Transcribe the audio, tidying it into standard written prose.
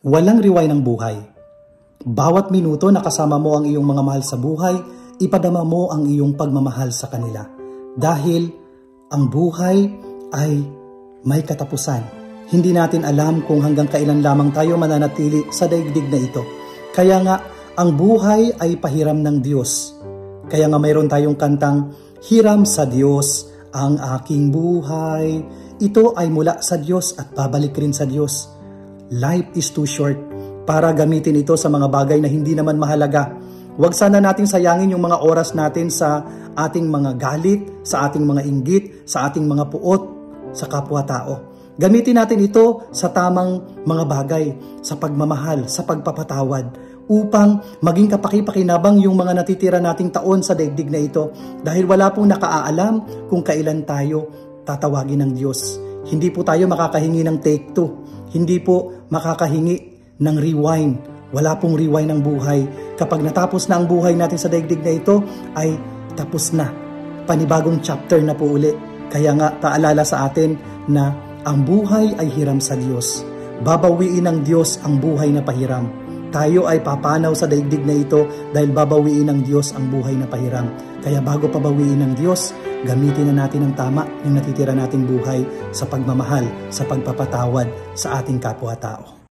Walang riway ng buhay. Bawat minuto na kasama mo ang iyong mga mahal sa buhay, ipadama mo ang iyong pagmamahal sa kanila. Dahil ang buhay ay may katapusan. Hindi natin alam kung hanggang kailan lamang tayo mananatili sa daigdig na ito. Kaya nga, ang buhay ay pahiram ng Diyos. Kaya nga mayroon tayong kantang, "Hiram sa Diyos ang aking buhay." Ito ay mula sa Diyos at babalik rin sa Diyos. Life is too short para gamitin ito sa mga bagay na hindi naman mahalaga. Huwag sana nating sayangin yung mga oras natin sa ating mga galit, sa ating mga inggit, sa ating mga puot, sa kapwa-tao. Gamitin natin ito sa tamang mga bagay, sa pagmamahal, sa pagpapatawad, upang maging kapaki-pakinabang yung mga natitira nating taon sa daigdig na ito, dahil wala pong nakaalam kung kailan tayo tatawagin ng Diyos. Hindi po tayo makakahingi ng take two. Hindi po makakahingi ng rewind. Wala pong rewind ng buhay. Kapag natapos na ang buhay natin sa daigdig na ito, ay tapos na. Panibagong chapter na po uli. Kaya nga, paalala sa atin na ang buhay ay hiram sa Diyos. Babawiin ng Diyos ang buhay na pahiram. Tayo ay papanaw sa daigdig na ito dahil babawiin ng Diyos ang buhay na pahiram. Kaya bago pabawiin ng Diyos, gamitin na natin ng tama yung natitira nating buhay sa pagmamahal, sa pagpapatawad sa ating kapwa-tao.